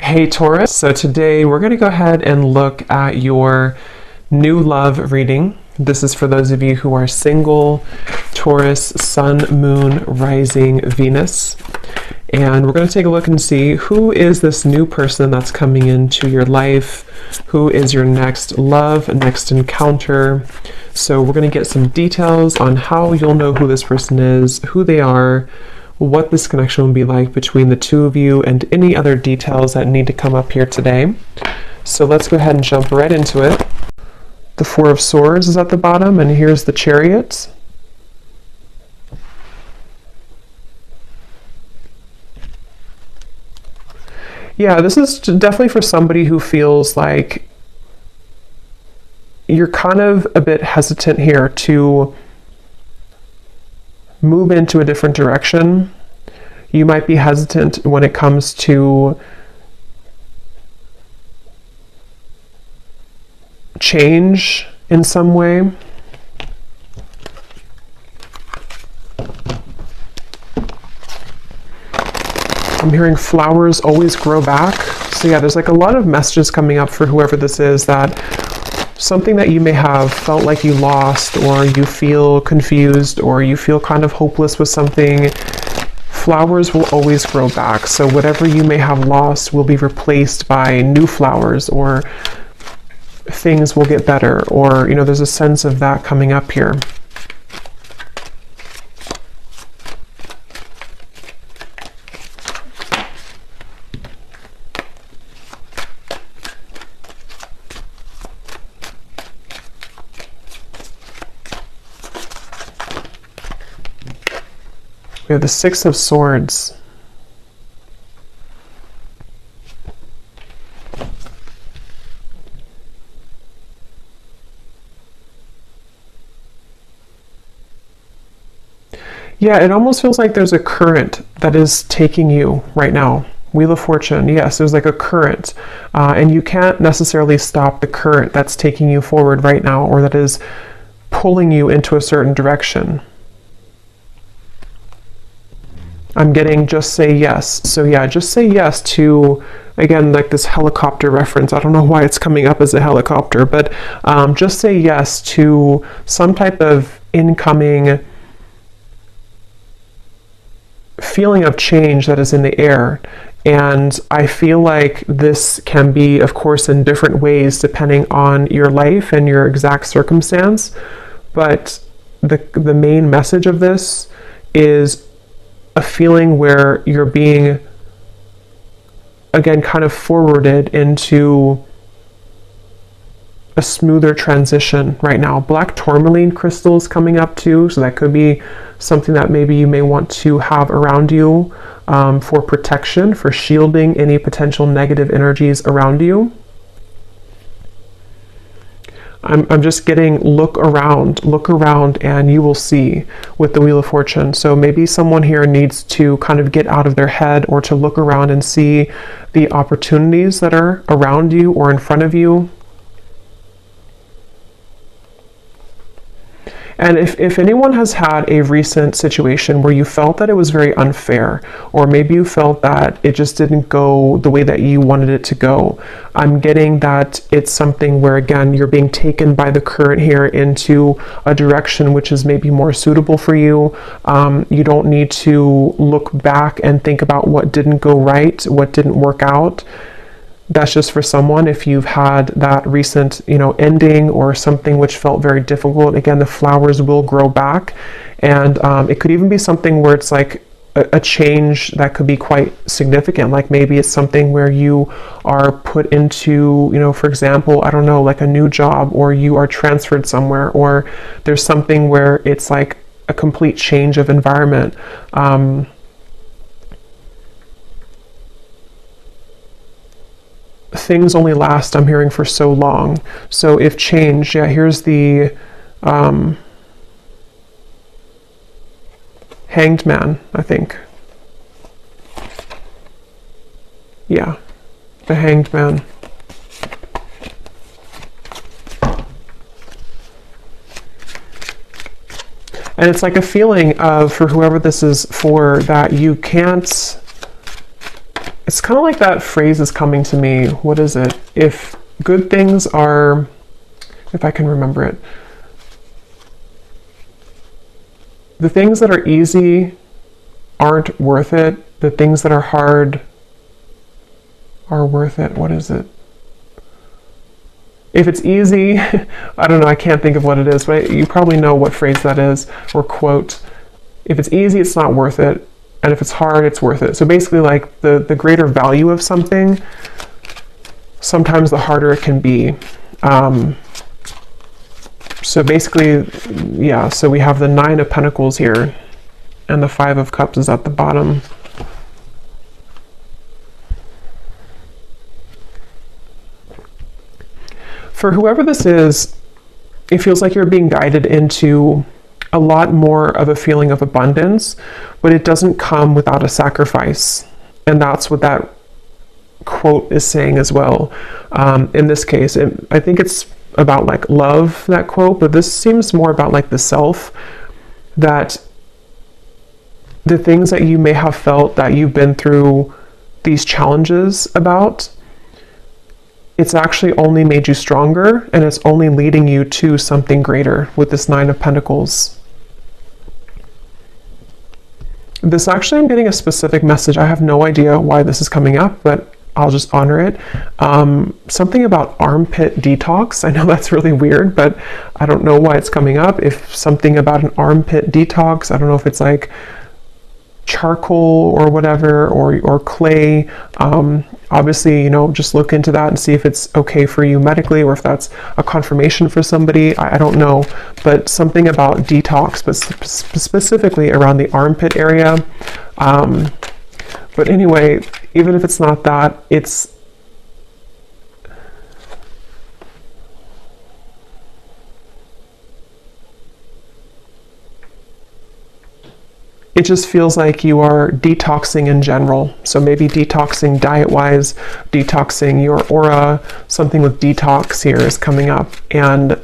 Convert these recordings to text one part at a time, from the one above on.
Hey Taurus, so today we're going to go ahead and look at your new love reading. This is for those of you who are single, Taurus, Sun, Moon, Rising, Venus. And we're going to take a look and see who is this new person that's coming into your life, who is your next love, next encounter. So we're going to get some details on how you'll know who this person is, who they are, what this connection will be like between the two of you, and any other details that need to come up here today. So let's go ahead and jump right into it. The Four of Swords is at the bottom, and here's the Chariot. Yeah, this is definitely for somebody who feels like you're kind of a bit hesitant here to move into a different direction. You might be hesitant when it comes to change in some way. I'm hearing flowers always grow back. So yeah, there's like a lot of messages coming up for whoever this is, that something that you may have felt like you lost, or you feel confused, or you feel kind of hopeless with something, flowers will always grow back. So whatever you may have lost will be replaced by new flowers, or things will get better, or, you know, there's a sense of that coming up here. We have the Six of Swords. Yeah, it almost feels like there's a current that is taking you right now. Wheel of Fortune, yes, there's like a current. And you can't necessarily stop the current that's taking you forward right now, or that is pulling you into a certain direction. I'm getting just say yes. So yeah, just say yes to, again, like this helicopter reference. I don't know why it's coming up as a helicopter, but just say yes to some type of incoming feeling of change that is in the air. And I feel like this can be, of course, in different ways depending on your life and your exact circumstance. But the main message of this is a feeling where you're being, again, kind of forwarded into a smoother transition right now. Black tourmaline crystal is coming up too, so that could be something that maybe you may want to have around you for protection, for shielding any potential negative energies around you. I'm just getting look around, and you will see with the Wheel of Fortune. So maybe someone here needs to kind of get out of their head, or to look around and see the opportunities that are around you or in front of you. And if anyone has had a recent situation where you felt that it was very unfair, or maybe you felt that it just didn't go the way that you wanted it to go, I'm getting that it's something where, again, you're being taken by the current here into a direction which is maybe more suitable for you. You don't need to look back and think about what didn't go right, what didn't work out. That's just for someone if you've had that recent, ending, or something which felt very difficult. Again, the flowers will grow back, and it could even be something where it's like a change that could be quite significant. Like maybe it's something where you are put into, for example, I don't know, like a new job, or you are transferred somewhere, or there's something where it's like a complete change of environment. Things only last, I'm hearing, for so long. So if change, yeah, here's the Hanged Man, I think. Yeah, the Hanged Man. And it's like a feeling of, for whoever this is for, that you can't, It's kind of like that phrase is coming to me. What is it? If good things are, if I can remember it, the things that are easy aren't worth it. The things that are hard are worth it. What is it? If it's easy, I don't know, I can't think of what it is, but you probably know what phrase that is, or quote. If it's easy, it's not worth it. And if it's hard, it's worth it. So basically, like, the greater value of something, sometimes the harder it can be. So basically, yeah, so we have the 9 of Pentacles here, and the 5 of Cups is at the bottom. For whoever this is, it feels like you're being guided into a lot more of a feeling of abundance, but it doesn't come without a sacrifice. And that's what that quote is saying as well. In this case, I think it's about like love, that quote, but this seems more about like the self, that the things that you may have felt that you've been through these challenges about, it's actually only made you stronger, and it's only leading you to something greater with this 9 of Pentacles. This actually, I'm getting a specific message. I have no idea why this is coming up, but I'll just honor it. Something about armpit detox. I know that's really weird, but I don't know why it's coming up. If something about an armpit detox, I don't know if it's like charcoal or whatever, or clay. Obviously, you know, just look into that and see if it's okay for you medically, or if that's a confirmation for somebody. I don't know, but something about detox, but specifically around the armpit area. But anyway, even if it's not that, it just feels like you are detoxing in general. So maybe detoxing diet-wise, detoxing your aura, something with detox here is coming up. And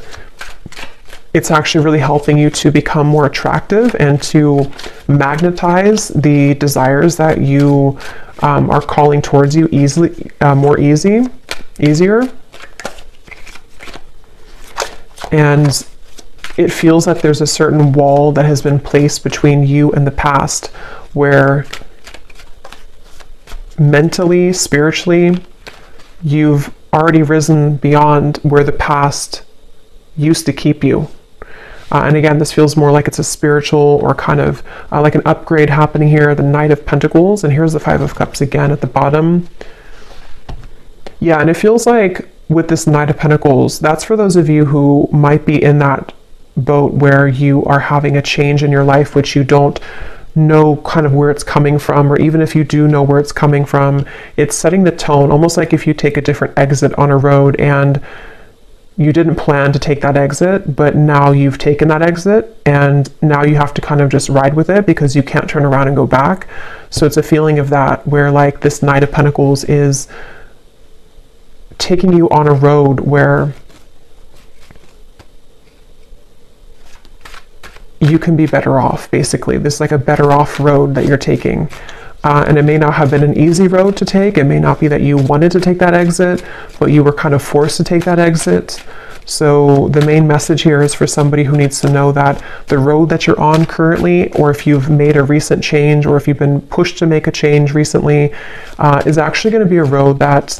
it's actually really helping you to become more attractive and to magnetize the desires that you are calling towards you easily, easier. And it feels like there's a certain wall that has been placed between you and the past, where mentally, spiritually, you've already risen beyond where the past used to keep you. And again, this feels more like it's a spiritual or kind of like an upgrade happening here, the Knight of Pentacles, and here's the 5 of Cups again at the bottom. Yeah, and it feels like with this Knight of Pentacles, that's for those of you who might be in that boat where you are having a change in your life, which you don't know kind of where it's coming from, or even if you do know where it's coming from, it's setting the tone, almost like if you take a different exit on a road and you didn't plan to take that exit, but now you've taken that exit, and now you have to kind of just ride with it because you can't turn around and go back. So it's a feeling of that, where like this Knight of Pentacles is taking you on a road where you can be better off, basically. This is like a better off road that you're taking. And it may not have been an easy road to take. It may not be that you wanted to take that exit, but you were kind of forced to take that exit. So the main message here is for somebody who needs to know that the road that you're on currently, or if you've made a recent change, or if you've been pushed to make a change recently, is actually going to be a road that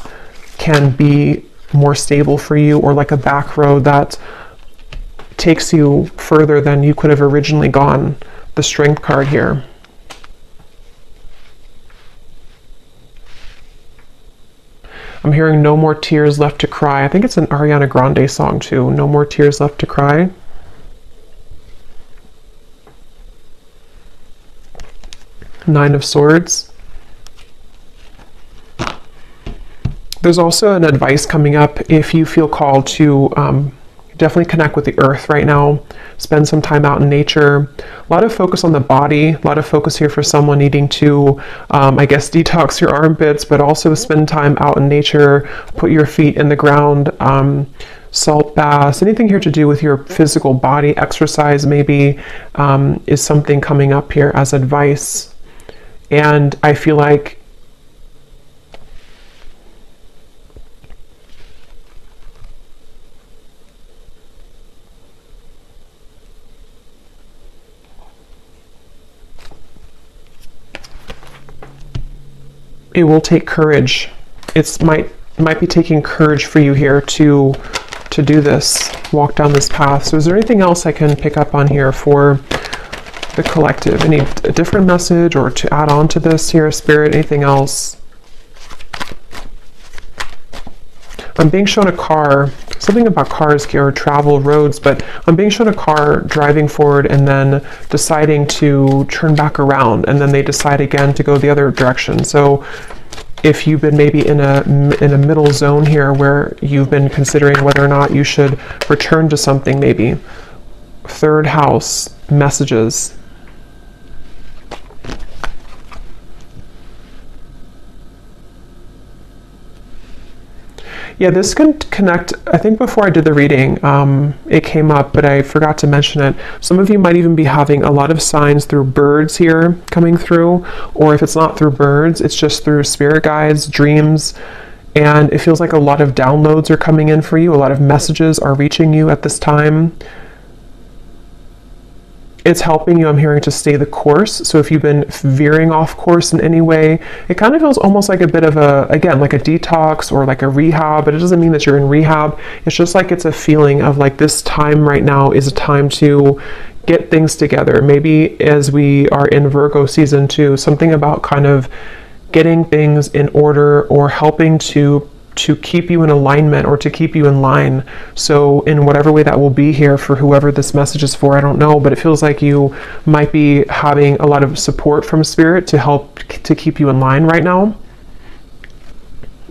can be more stable for you, or like a back road that takes you further than you could have originally gone. The Strength card here. I'm hearing No More Tears Left to Cry. I think it's an Ariana Grande song too. No More Tears Left to Cry. Nine of Swords. There's also an advice coming up if you feel called to definitely connect with the earth right now. Spend some time out in nature. A lot of focus on the body. A lot of focus here for someone needing to, I guess, detox your armpits, but also spend time out in nature. Put your feet in the ground. Salt baths. Anything here to do with your physical body. Exercise maybe is something coming up here as advice. And I feel like it will take courage. It might be taking courage for you here to do this, walk down this path. So is there anything else I can pick up on here for the collective? Any a different message or to add on to this here, Spirit? Anything else? I'm being shown a car, something about cars here, or travel, roads, but I'm being shown a car driving forward and then deciding to turn back around, and then they decide again to go the other direction. So if you've been maybe in a middle zone here where you've been considering whether or not you should return to something, maybe. Third house, messages. Yeah, this can connect. I think before I did the reading, it came up, but I forgot to mention it. Some of you might even be having a lot of signs through birds here coming through, or if it's not through birds, it's just through spirit guides, dreams, and it feels like a lot of downloads are coming in for you. A lot of messages are reaching you at this time. It's helping you, I'm hearing, to stay the course. So if you've been veering off course in any way, it kind of feels almost like a bit of a, again, like a detox or like a rehab, but it doesn't mean that you're in rehab. It's just like it's a feeling of like this time right now is a time to get things together. Maybe as we are in Virgo season 2, something about kind of getting things in order or helping to keep you in alignment or to keep you in line. So in whatever way that will be here for whoever this message is for, I don't know, but it feels like you might be having a lot of support from spirit to help to keep you in line right now.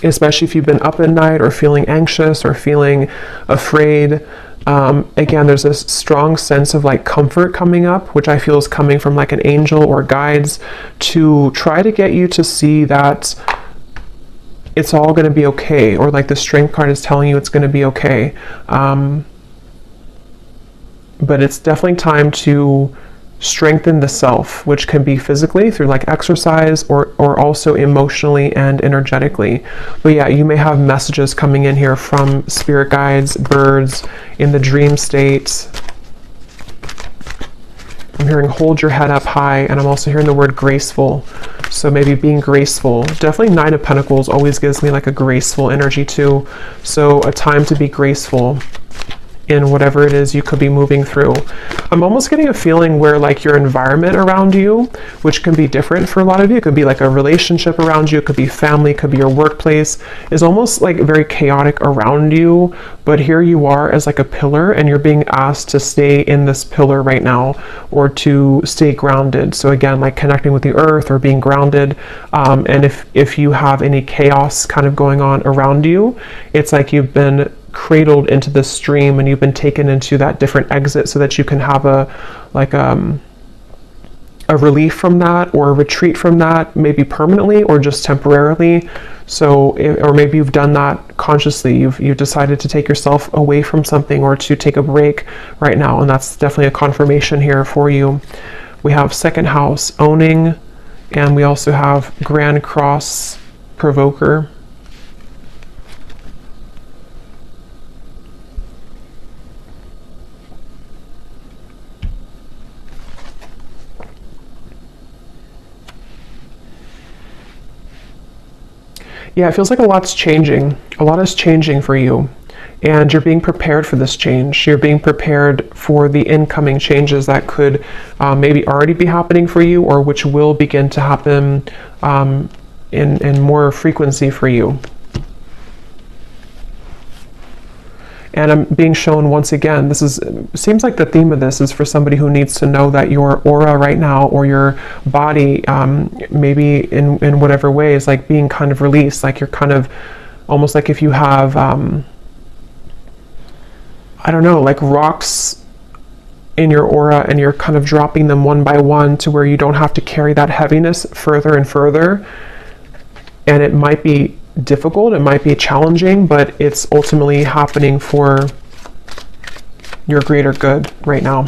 Especially if you've been up at night or feeling anxious or feeling afraid. Again, there's this strong sense of like comfort coming up, which I feel is coming from like an angel or guides to try to get you to see that it's all going to be okay, or like the strength card is telling you it's going to be okay. But it's definitely time to strengthen the self, which can be physically through like exercise or also emotionally and energetically. But yeah, you may have messages coming in here from spirit guides, birds, in the dream state. I'm hearing hold your head up high, and I'm also hearing the word graceful. So maybe being graceful. Definitely Nine of Pentacles always gives me like a graceful energy too. So a time to be graceful in whatever it is you could be moving through. I'm almost getting a feeling where like your environment around you, which can be different for a lot of you, it could be like a relationship around you, it could be family, it could be your workplace, is almost like very chaotic around you, but here you are as like a pillar, and you're being asked to stay in this pillar right now, or to stay grounded. So again, like connecting with the earth or being grounded. And if you have any chaos kind of going on around you, it's like you've been cradled into the stream and you've been taken into that different exit so that you can have a relief from that, or a retreat from that, maybe permanently or just temporarily. So, or maybe you've done that consciously. You've decided to take yourself away from something or to take a break right now, and that's definitely a confirmation here for you. We have second house, owning, and we also have Grand Cross, provoker. Yeah, it feels like a lot's changing. A lot is changing for you, and you're being prepared for this change. You're being prepared for the incoming changes that could maybe already be happening for you, or which will begin to happen in more frequency for you. And I'm being shown once again, seems like the theme of this is for somebody who needs to know that your aura right now, or your body, maybe in whatever way, is like being kind of released. Like you're kind of, almost like if you have, I don't know, like rocks in your aura, and you're kind of dropping them one by one to where you don't have to carry that heaviness further and further. And it might be difficult, it might be challenging, but it's ultimately happening for your greater good right now.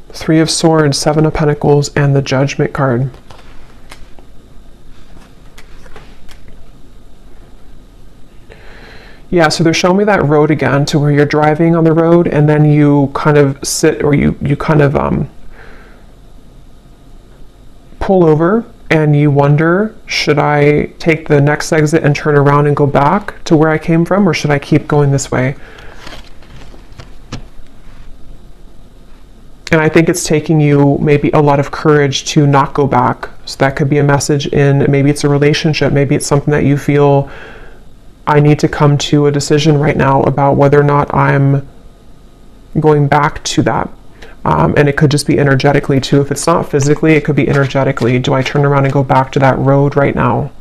Three of Swords, Seven of Pentacles, and the Judgment card. Yeah, so they're showing me that road again, to where you're driving on the road and then you kind of sit, or you kind of pull over and you wonder, should I take the next exit and turn around and go back to where I came from, or should I keep going this way? And I think it's taking you maybe a lot of courage to not go back. So that could be a message in, maybe it's a relationship, maybe it's something that you feel, I need to come to a decision right now about whether or not I'm going back to that. And it could just be energetically too. If it's not physically, it could be energetically. Do I turn around and go back to that road right now?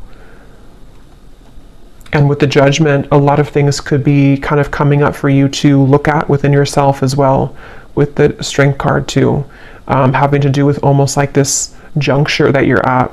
And with the Judgment, a lot of things could be kind of coming up for you to look at within yourself as well, with the Strength card too, having to do with almost like this juncture that you're at.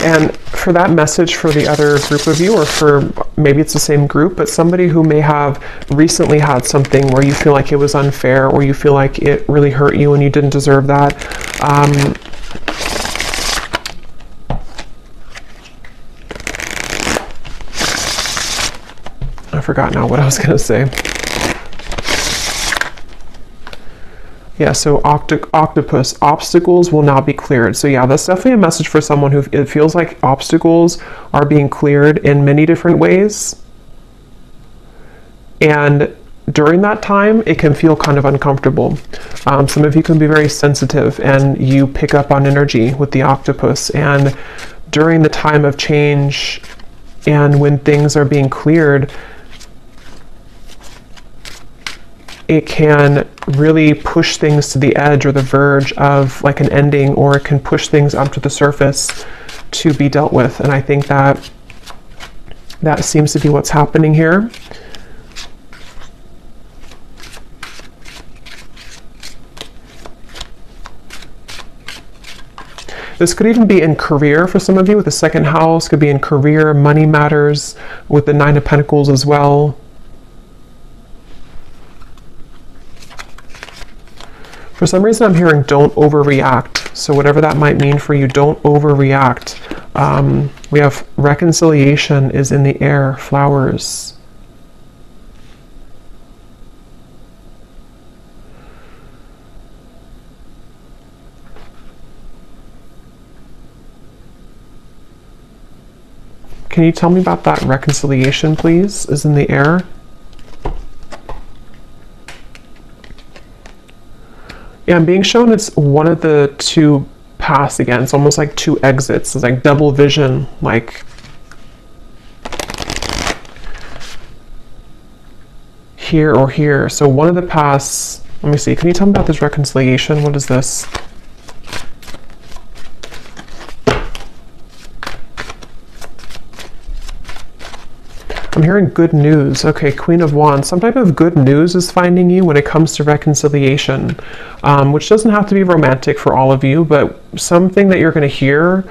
And for that message for the other group of you, or for maybe it's the same group, but somebody who may have recently had something where you feel like it was unfair, or you feel like it really hurt you and you didn't deserve that. I forgot now what I was going to say. Yeah, so octopus, obstacles will now be cleared. So yeah, that's definitely a message for someone who it feels like obstacles are being cleared in many different ways. And during that time, it can feel kind of uncomfortable. Some of you can be very sensitive and you pick up on energy with the octopus. And during the time of change and when things are being cleared, it can really push things to the edge or the verge of like an ending, or it can push things up to the surface to be dealt with. And I think that that seems to be what's happening here. This could even be in career for some of you with the second house, could be in career, money matters with the Nine of Pentacles as well. For some reason, I'm hearing don't overreact. So whatever that might mean for you, don't overreact. We have reconciliation is in the air, flowers. Can you tell me about that reconciliation, please, is in the air? Yeah, I'm being shown it's one of the two paths again. It's almost like two exits. It's like double vision, like here or here. So one of the paths, let me see, can you tell me about this reconciliation? What is this? I'm hearing good news. Okay, Queen of Wands. Some type of good news is finding you when it comes to reconciliation, which doesn't have to be romantic for all of you, but something that you're going to hear,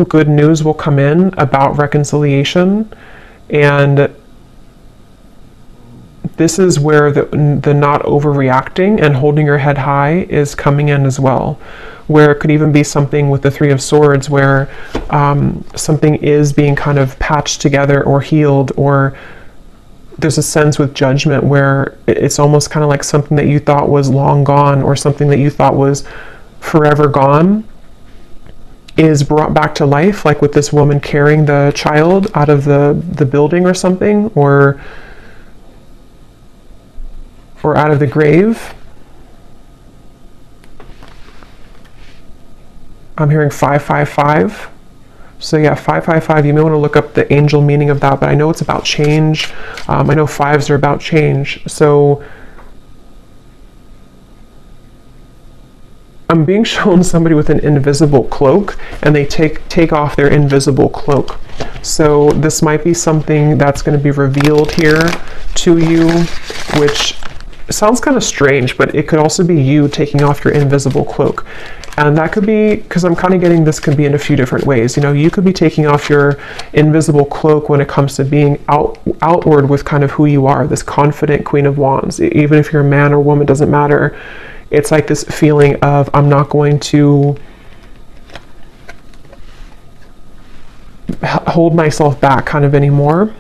good news will come in about reconciliation. And this is where the not overreacting and holding your head high is coming in as well. Where it could even be something with the Three of Swords where something is being kind of patched together or healed, or there's a sense with Judgment where it's almost kind of like something that you thought was long gone, or something that you thought was forever gone is brought back to life, like with this woman carrying the child out of the building or something, or out of the grave. I'm hearing 555. So yeah, 555, you may want to look up the angel meaning of that, but I know it's about change. I know fives are about change. So I'm being shown somebody with an invisible cloak, and they take off their invisible cloak. So this might be something that's going to be revealed here to you, which sounds kind of strange, but it could also be you taking off your invisible cloak. And that could be, because I'm kind of getting this could be in a few different ways. You know, you could be taking off your invisible cloak when it comes to being outward with kind of who you are, this confident Queen of Wands. Even if you're a man or woman, doesn't matter. It's like this feeling of, I'm not going to hold myself back kind of anymore.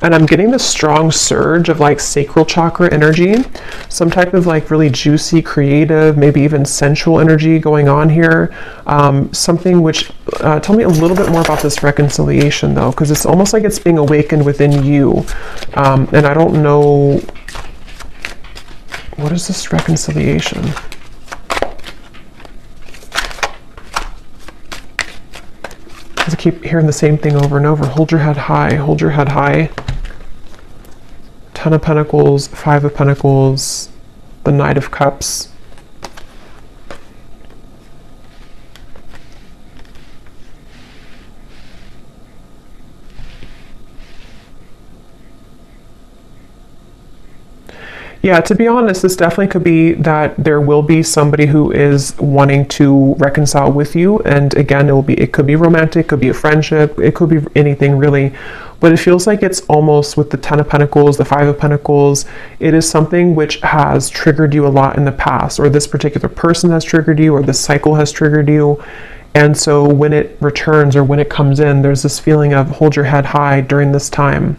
And I'm getting this strong surge of like sacral chakra energy, some type of like really juicy, creative, maybe even sensual energy going on here. Something which, tell me a little bit more about this reconciliation though, because it's almost like it's being awakened within you. And I don't know, what is this reconciliation? I keep hearing the same thing over and over. Hold your head high, hold your head high. 10 of Pentacles, 5 of Pentacles, the Knight of Cups. Yeah, to be honest, this definitely could be that there will be somebody who is wanting to reconcile with you. And again, it could be romantic, could be a friendship, it could be anything really. But it feels like it's almost with the 10 of Pentacles, the 5 of Pentacles, it is something which has triggered you a lot in the past, or this particular person has triggered you, or this cycle has triggered you. And so when it returns or when it comes in, there's this feeling of hold your head high during this time.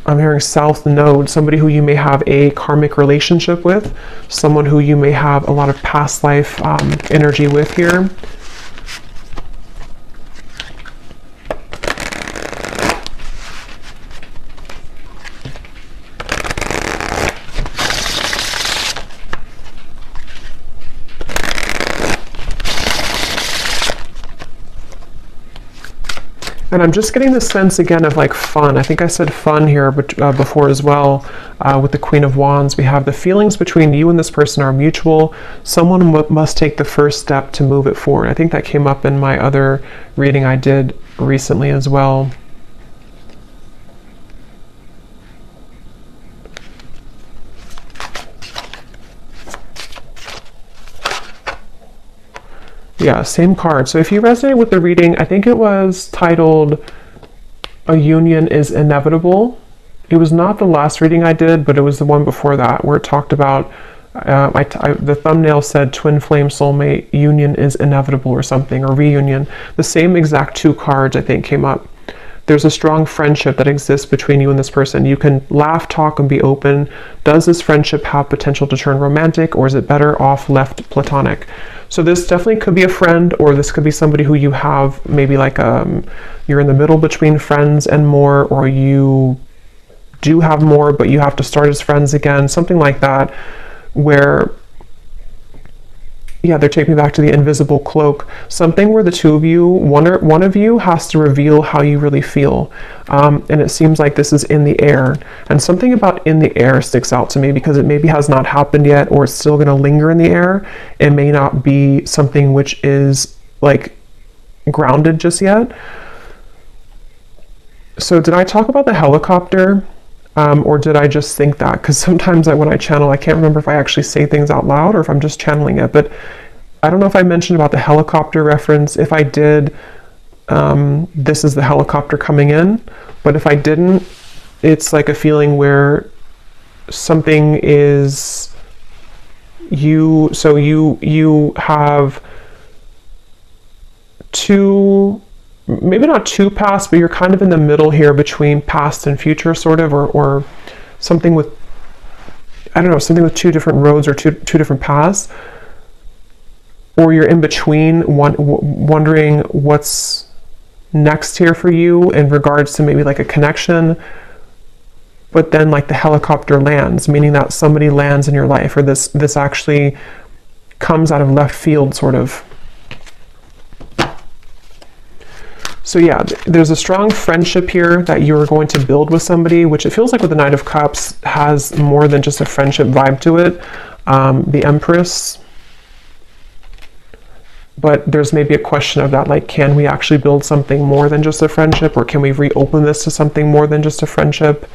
I'm hearing South Node, somebody who you may have a karmic relationship with, someone who you may have a lot of past life energy with here. And I'm just getting the sense again of like fun. I think I said fun here before as well. With the Queen of Wands, we have the feelings between you and this person are mutual. Someone must take the first step to move it forward. I think that came up in my other reading I did recently as well. Yeah, same card. So if you resonate with the reading, I think it was titled A Union is Inevitable. It was not the last reading I did, but it was the one before that where it talked about, the thumbnail said twin flame soulmate, union is inevitable or something, or reunion. The same exact two cards I think came up. There's a strong friendship that exists between you and this person. You can laugh, talk, and be open. Does this friendship have potential to turn romantic, or is it better off left platonic? So this definitely could be a friend, or this could be somebody who you have maybe like you're in the middle between friends and more, or you do have more, but you have to start as friends again, something like that, where, yeah, they're taking me back to the invisible cloak, something where the two of you, one of you has to reveal how you really feel. And it seems like this is in the air, and something about in the air sticks out to me because it maybe has not happened yet, or it's still going to linger in the air. It may not be something which is like grounded just yet. So did I talk about the helicopter? Or did I just think that? Because sometimes when I channel, I can't remember if I actually say things out loud or if I'm just channeling it. But I don't know if I mentioned about the helicopter reference. If I did, this is the helicopter coming in. But if I didn't, it's like a feeling where something is you. So you have two. Maybe not two paths, but you're kind of in the middle here between past and future, sort of, or something with, I don't know, something with two different roads or two different paths, or you're in between, wondering what's next here for you in regards to maybe like a connection, but then like the helicopter lands, meaning that somebody lands in your life, or this actually comes out of left field, sort of. So yeah, there's a strong friendship here that you're going to build with somebody, which it feels like with the Knight of Cups has more than just a friendship vibe to it. The Empress, But there's maybe a question of that, like, can we actually build something more than just a friendship, or can we reopen this to something more than just a friendship?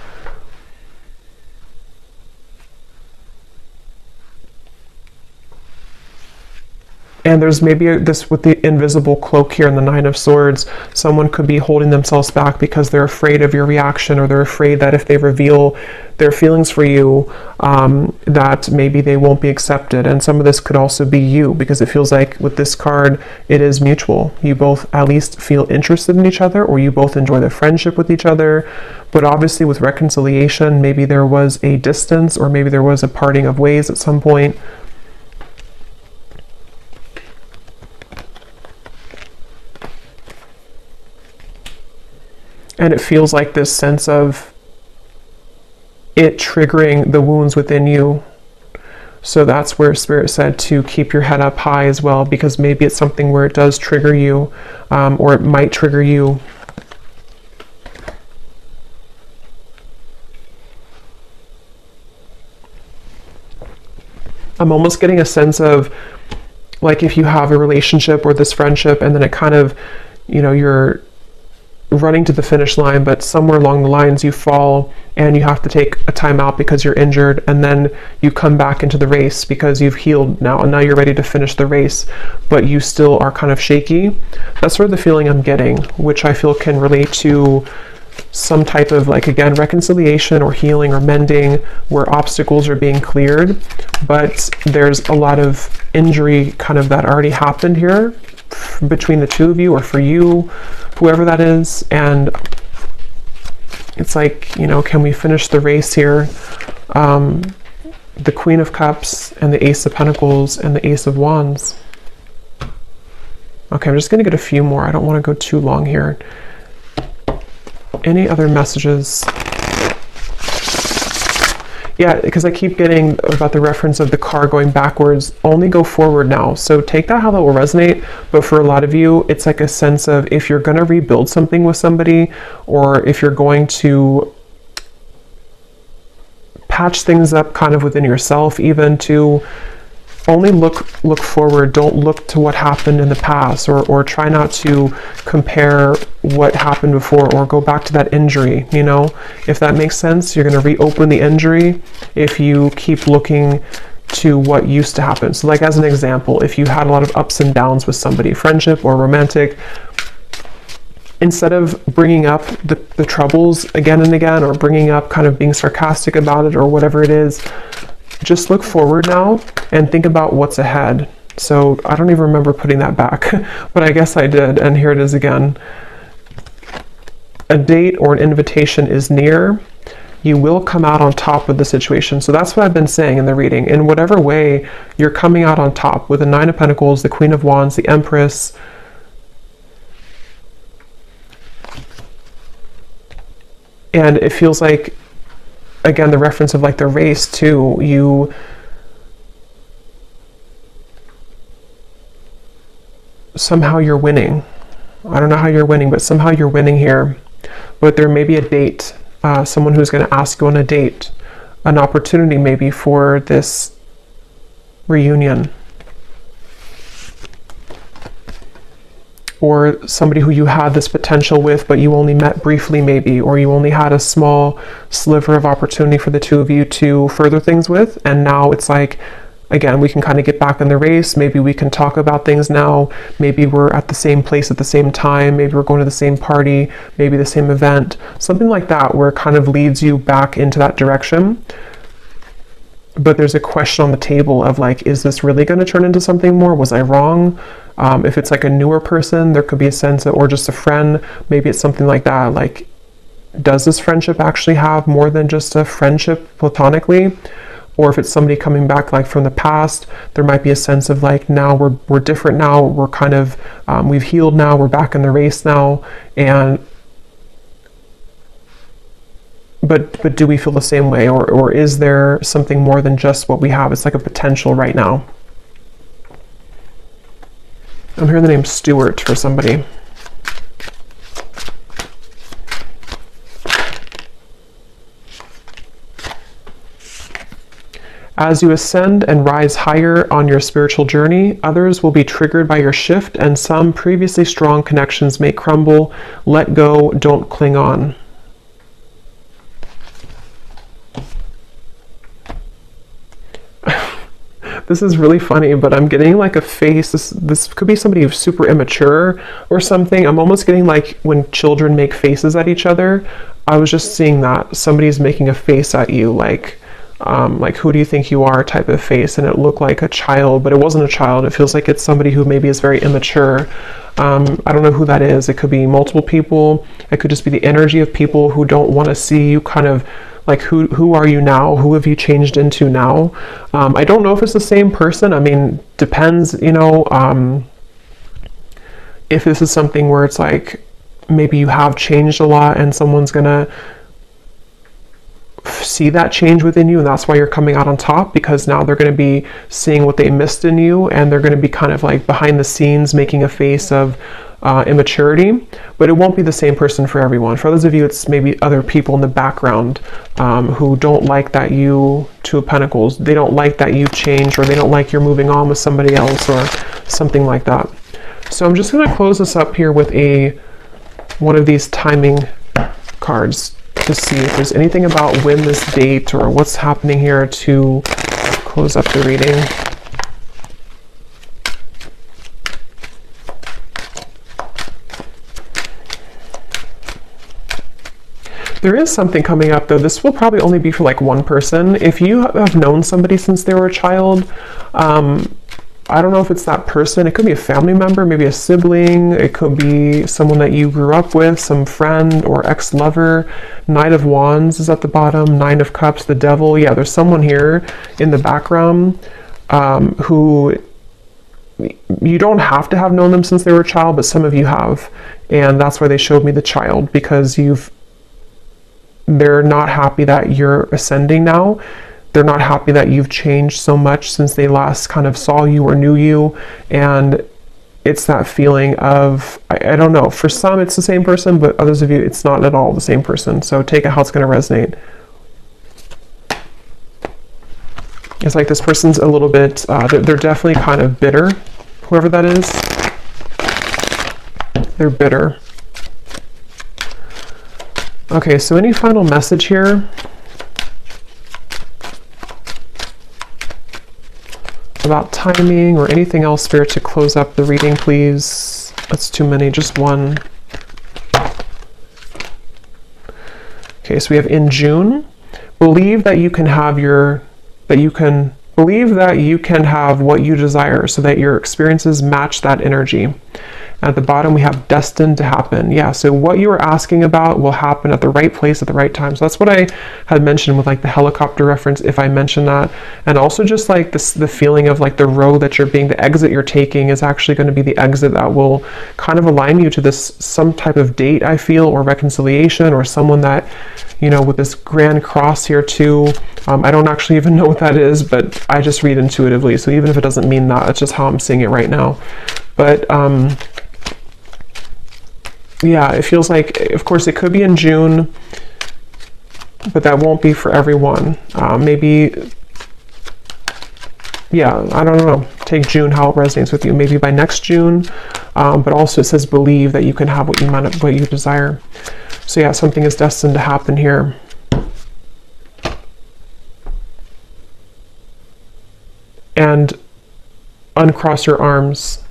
And there's maybe this with the invisible cloak here in the Nine of Swords. Someone could be holding themselves back because they're afraid of your reaction, or they're afraid that if they reveal their feelings for you, that maybe they won't be accepted. And some of this could also be you, because it feels like with this card, it is mutual. You both at least feel interested in each other, or you both enjoy the friendship with each other. But obviously with reconciliation, maybe there was a distance, or maybe there was a parting of ways at some point. And it feels like this sense of it triggering the wounds within you. So that's where Spirit said to keep your head up high as well, because maybe it's something where it does trigger you, or it might trigger you. I'm almost getting a sense of, like, if you have a relationship or this friendship, and then it kind of, you know, you're running to the finish line, but somewhere along the lines you fall and you have to take a time out because you're injured, and then you come back into the race because you've healed now, and now you're ready to finish the race, but you still are kind of shaky. That's sort of the feeling I'm getting, which I feel can relate to some type of, like, again, reconciliation or healing or mending, where obstacles are being cleared, but there's a lot of injury kind of that already happened here between the two of you, or for you, whoever that is. And it's like, you know, can we finish the race here? The Queen of Cups and the Ace of Pentacles and the Ace of Wands. Okay, I'm just going to get a few more. I don't want to go too long here. Any other messages? Yeah, because I keep getting about the reference of the car going backwards. Only go forward now. So take that how that will resonate. But for a lot of you, it's like a sense of, if you're going to rebuild something with somebody, or if you're going to patch things up kind of within yourself, even, to only look forward. Don't look to what happened in the past, or try not to compare what happened before, or go back to that injury, you know, if that makes sense. You're going to reopen the injury if you keep looking to what used to happen. So, like, as an example, if you had a lot of ups and downs with somebody, friendship or romantic, instead of bringing up the troubles again and again, or bringing up kind of being sarcastic about it or whatever it is, just look forward now and think about what's ahead. So I don't even remember putting that back, but I guess I did, and here it is again. A date or an invitation is near. You will come out on top of the situation. So that's what I've been saying in the reading. In whatever way, you're coming out on top with the Nine of Pentacles, the Queen of Wands, the Empress. And it feels like, again, the reference of, like, the race too, somehow you're winning. I don't know how you're winning, but somehow you're winning here. But there may be a date, someone who's going to ask you on a date, an opportunity maybe for this reunion. Or somebody who you had this potential with, but you only met briefly maybe, or you only had a small sliver of opportunity for the two of you to further things with. And now it's like, again, we can kind of get back in the race. Maybe we can talk about things now. Maybe we're at the same place at the same time. Maybe we're going to the same party, maybe the same event, something like that, where it kind of leads you back into that direction. But there's a question on the table of, like, is this really going to turn into something more? Was I wrong? If it's like a newer person, there could be a sense of, or just a friend, maybe it's something like that. Like, does this friendship actually have more than just a friendship platonically? Or if it's somebody coming back, like, from the past, there might be a sense of, like, now we're different now. We're kind of, we've healed now. We're back in the race now. And But do we feel the same way, or is there something more than just what we have? It's like a potential right now. I'm hearing the name Stuart for somebody. As you ascend and rise higher on your spiritual journey, others will be triggered by your shift, and some previously strong connections may crumble. Let go, don't cling on. This is really funny, but I'm getting like a face. This could be somebody who's super immature or something. I'm almost getting like when children make faces at each other. I was just seeing that somebody's making a face at you, like who do you think you are type of face, and it looked like a child, but it wasn't a child. It feels like it's somebody who maybe is very immature. I don't know who that is. It could be multiple people. It could just be the energy of people who don't want to see you kind of like, who are you now? Who have you changed into now? I don't know if it's the same person. I mean, depends, you know, if this is something where it's like, maybe you have changed a lot and someone's gonna see that change within you, and that's why you're coming out on top, because now they're going to be seeing what they missed in you, and they're going to be kind of like behind the scenes making a face of immaturity. But it won't be the same person for everyone. For others of you, it's maybe other people in the background who don't like that you, Two of Pentacles, they don't like that you've changed, or they don't like you're moving on with somebody else or something like that. So I'm just going to close this up here with one of these timing cards to see if there's anything about when this date or what's happening here to close up the reading. There is something coming up though. This will probably only be for like one person. If you have known somebody since they were a child, I don't know if it's that person. It could be a family member, maybe a sibling. It could be someone that you grew up with, some friend or ex-lover. Knight of Wands is at the bottom. Nine of Cups, the Devil. Yeah, there's someone here in the background who you don't have to have known them since they were a child, but some of you have. And that's why they showed me the child, because they're not happy that you're ascending now. They're not happy that you've changed so much since they last kind of saw you or knew you. And it's that feeling of, I don't know, for some it's the same person, but others of you, it's not at all the same person. So take it how it's going to resonate. It's like this person's a little bit, they're definitely kind of bitter, whoever that is. They're bitter. Okay, so any final message here? About timing or anything else, Spirit, to close up the reading, please. That's too many, just one. Okay, so we have in June, believe that you can have believe that you can have what you desire so that your experiences match that energy. At the bottom, we have destined to happen. Yeah, so what you are asking about will happen at the right place at the right time. So that's what I had mentioned with like the helicopter reference, if I mention that. And also just like this, the feeling of like the road that the exit you're taking is actually going to be the exit that will kind of align you to this, some type of date, I feel, or reconciliation, or someone that, you know, with this grand cross here too. I don't actually even know what that is, but I just read intuitively. So even if it doesn't mean that, it's just how I'm seeing it right now. But, yeah, it feels like, of course, it could be in June, but that won't be for everyone. Maybe, yeah, I don't know. Take June, how it resonates with you. Maybe by next June, but also it says believe that you can have what you desire. So yeah, something is destined to happen here. And uncross your arms.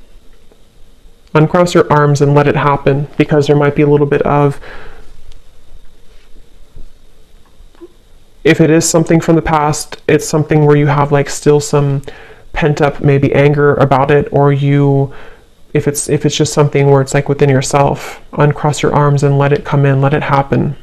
Uncross your arms and let it happen, because there might be a little bit of, if it is something from the past, it's something where you have like still some pent up maybe anger about it, or if it's just something where it's like within yourself, uncross your arms and let it come in, let it happen.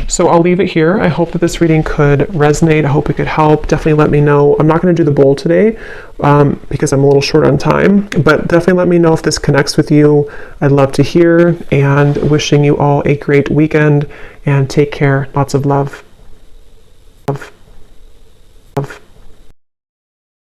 So I'll leave it here. I hope that this reading could resonate. I hope it could help. Definitely let me know. I'm not going to do the bowl today because I'm a little short on time, but definitely let me know if this connects with you. I'd love to hear, and wishing you all a great weekend, and take care. Lots of love.